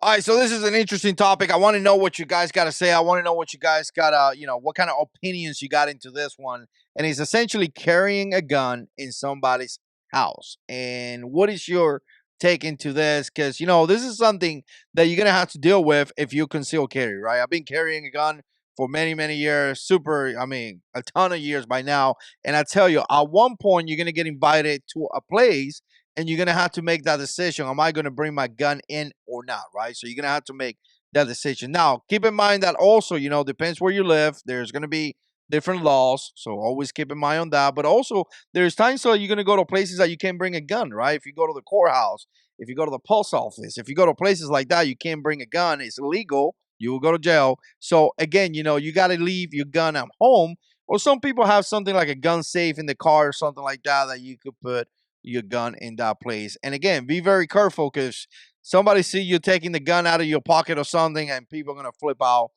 All right, so this is an interesting topic. I want to know what you guys got to say. I want to know what you guys got what kind of opinions you got into this one. And he's essentially carrying a gun in somebody's house. And what is your take into this? Because, this is something that you're going to have to deal with if you conceal carry, right? I've been carrying a gun for many, many years, a ton of years by now. And I tell you, at one point, you're going to get invited to a place and you're gonna have to make that decision. Am I gonna bring my gun in or not? Right. So you're gonna have to make that decision. Now, keep in mind that also, depends where you live. There's gonna be different laws, so always keep in mind on that. But also, there's times so you're gonna go to places that you can't bring a gun. Right. If you go to the courthouse, if you go to the post office, if you go to places like that, you can't bring a gun. It's illegal. You will go to jail. So again, you got to leave your gun at home. Or some people have something like a gun safe in the car or something like that you could put your gun in that place. And again, be very careful because somebody see you taking the gun out of your pocket or something, and people are gonna flip out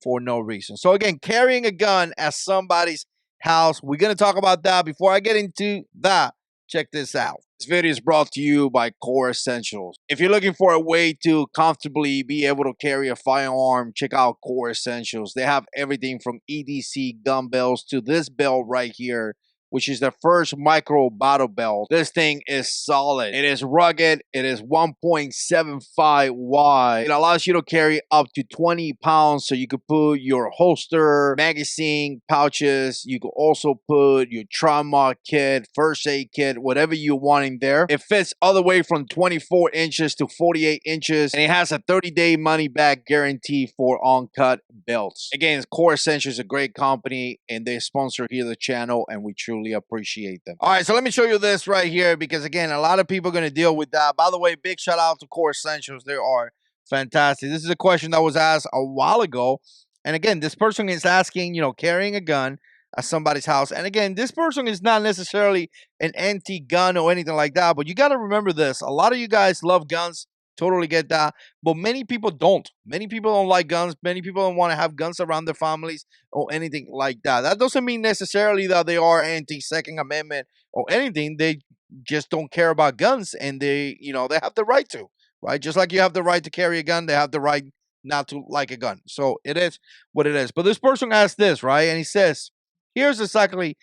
for no reason. So again, carrying a gun at somebody's house. We're gonna talk about that. Before I get into that, check this out. This video is brought to you by Core Essentials. If you're looking for a way to comfortably be able to carry a firearm, check out Core Essentials. They have everything from EDC gun belts to this belt right here, which is the first micro battle belt. This thing is solid. It is rugged. It is 1.75 wide. It allows you to carry up to 20 pounds, so you could put your holster, magazine, pouches. You could also put your trauma kit, first aid kit, whatever you want in there. It fits all the way from 24 inches to 48 inches, and it has a 30-day money-back guarantee for uncut belts. Again, Core Essentials is a great company, and they sponsor here the channel, and we truly appreciate them. All right, so let me show you this right here because, again, a lot of people are going to deal with that. By the way, big shout out to Core Essentials. They are fantastic. This is a question that was asked a while ago. And again, this person is asking, carrying a gun at somebody's house. And again, this person is not necessarily an anti-gun or anything like that, but you got to remember this. A lot of you guys love guns. Totally get that. But many people don't. Many people don't like guns. Many people don't want to have guns around their families or anything like that. That doesn't mean necessarily that they are anti-Second Amendment or anything. They just don't care about guns, and they have the right to, right? Just like you have the right to carry a gun, they have the right not to like a gun. So it is what it is. But this person asked this, right? And he says, here's essentially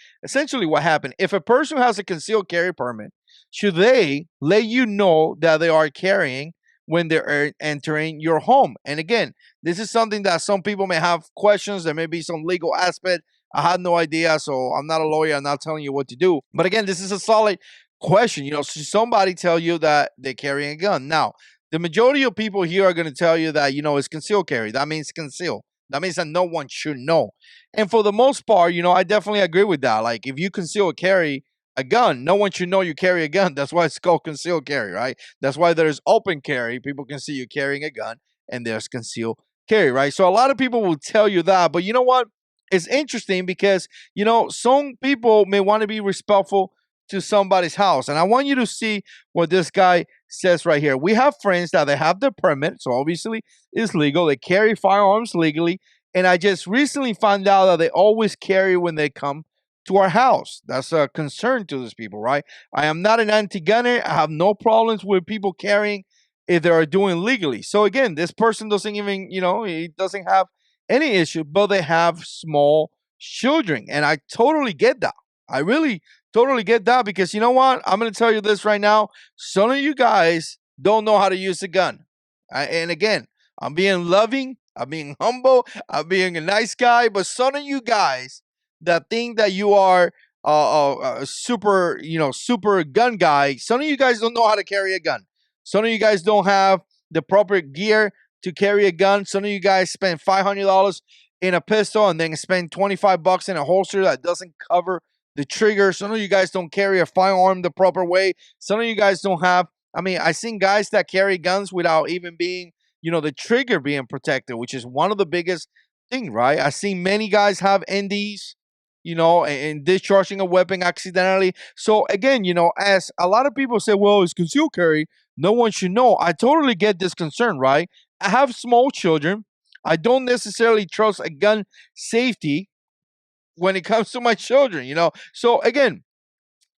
what happened. If a person has a concealed carry permit, should they let you know that they are carrying when they're entering your home? And again, this is something that some people may have questions. There may be some legal aspect. I had no idea, so I'm not a lawyer. I'm not telling you what to do. But again, this is a solid question. Should somebody tell you that they're carrying a gun? Now, the majority of people here are going to tell you that, it's concealed carry. That means conceal. That means that no one should know. And for the most part, I definitely agree with that. Like, if you conceal carry a gun, no one should know you carry a gun. That's why it's called concealed carry, right? That's why there's open carry. People can see you carrying a gun, and there's concealed carry, right? So a lot of people will tell you that, but you know what? It's interesting because, some people may want to be respectful to somebody's house. And I want you to see what this guy says right here. We have friends that they have the permit, so obviously it's legal. They carry firearms legally. And I just recently found out that they always carry when they come to our house. That's a concern to these people, right? I am not an anti-gunner. I have no problems with people carrying if they are doing legally. So again, this person doesn't even, he doesn't have any issue, but they have small children. And I totally get that. I really totally get that because you know what? I'm going to tell you this right now. Some of you guys don't know how to use a gun. And again, I'm being loving. I'm being humble. I'm being a nice guy. But some of you guys that think that you are super, super gun guy, some of you guys don't know how to carry a gun. Some of you guys don't have the proper gear to carry a gun. Some of you guys spend $500 in a pistol and then spend $25 in a holster that doesn't cover the trigger. Some of you guys don't carry a firearm the proper way. Some of you guys don't have, I've seen guys that carry guns without even being, the trigger being protected, which is one of the biggest thing, right? I've seen many guys have NDs, and discharging a weapon accidentally. So again, as a lot of people say, well, it's concealed carry, no one should know. I totally get this concern, right? I have small children. I don't necessarily trust a gun safety when it comes to my children, So again,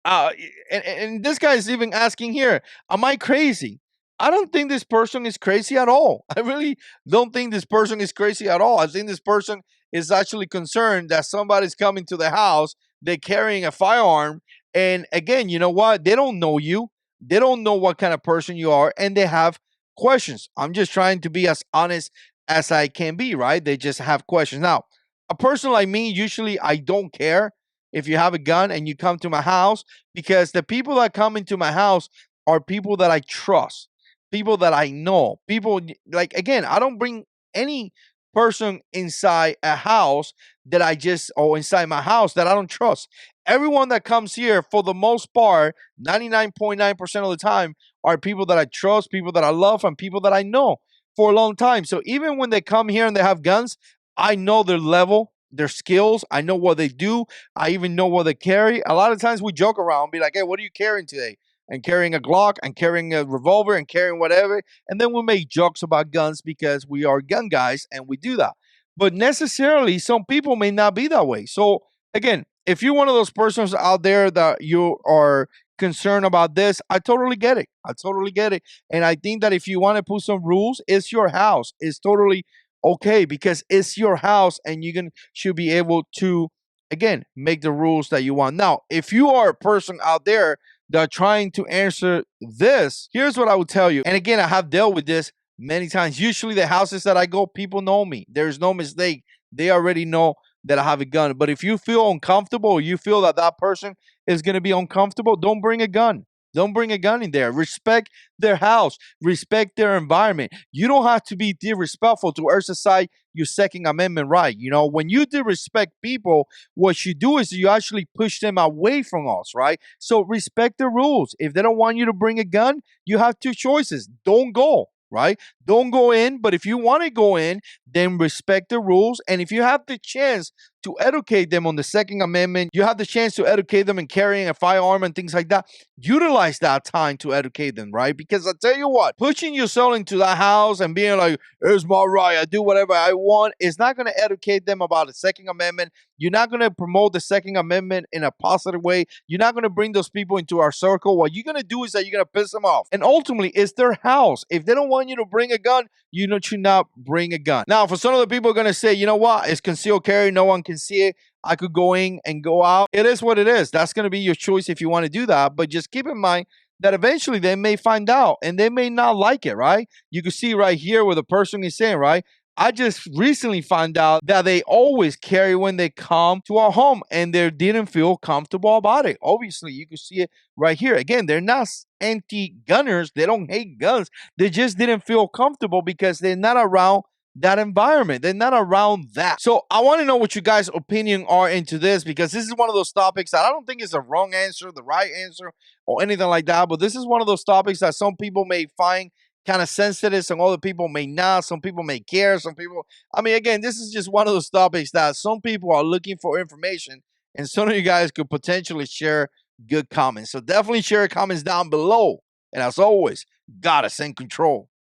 and this guy is even asking here, am I crazy? I don't think this person is crazy at all. I really don't think this person is crazy at all. I think this person is actually concerned that somebody's coming to the house, they're carrying a firearm. And again, you know what? They don't know you, they don't know what kind of person you are, and they have questions. I'm just trying to be as honest as I can be, right? They just have questions. Now, a person like me, usually I don't care if you have a gun and you come to my house, because the people that come into my house are people that I trust, people that I know, people like, again, I don't bring any person inside a house that I just, or inside my house that I don't trust. Everyone that comes here, for the most part, 99.9% of the time, are people that I trust, people that I love, and people that I know for a long time. So even when they come here and they have guns, I know their level, their skills. I know what they do. I even know what they carry. A lot of times we joke around, be like, "Hey, what are you carrying today?" And carrying a Glock, and carrying a revolver, and carrying whatever. And then we make jokes about guns because we are gun guys and we do that. But necessarily, some people may not be that way. So again, if you're one of those persons out there that you are concerned about this, I totally get it. I totally get it. And I think that if you want to put some rules, it's your house. It's totally okay, because it's your house and should be able to, again, make the rules that you want. Now, if you are a person out there that are trying to answer this, here's what I would tell you. And again, I have dealt with this many times. Usually the houses that I go, people know me. There's no mistake. They already know that I have a gun. But if you feel uncomfortable, or you feel that that person is going to be uncomfortable, don't bring a gun. Don't bring a gun in there. Respect their house. Respect their environment. You don't have to be disrespectful to exercise your Second Amendment right. You know, when you disrespect people, what you do is you actually push them away from us, right? So respect the rules. If they don't want you to bring a gun, you have two choices. Don't go, right? Don't go in. But if you want to go in, then respect the rules. And if you have the chance to educate them on the Second Amendment, you have the chance to educate them in carrying a firearm and things like that. Utilize that time to educate them, right? Because I tell you what, pushing yourself into that house and being like, "It's my right, I do whatever I want," is not going to educate them about the Second Amendment. You're not going to promote the Second Amendment in a positive way. You're not going to bring those people into our circle. What you're going to do is that you're going to piss them off. And ultimately, it's their house. If they don't want you to bring a gun, you should not bring a gun. Now, for some of the people are going to say, you know what? It's concealed carry. No one can see it. I could go in and go out. It is what it is. That's going to be your choice if you want to do that. But just keep in mind that eventually they may find out and they may not like it, right? You can see right here where the person is saying, right? I just recently found out that they always carry when they come to our home and they didn't feel comfortable about it. Obviously, you can see it right here. Again, they're not anti gunners, they don't hate guns. They just didn't feel comfortable because they're not around that environment. They're not around that. So I want to know what you guys' opinion are into this, because this is one of those topics that I don't think is a wrong answer, the right answer, or anything like that. But this is one of those topics that some people may find kind of sensitive, some other people may not, some people may care, some people, I mean, again, this is just one of those topics that some people are looking for information, and some of you guys could potentially share good comments. So definitely share comments down below. And as always, gotta send control.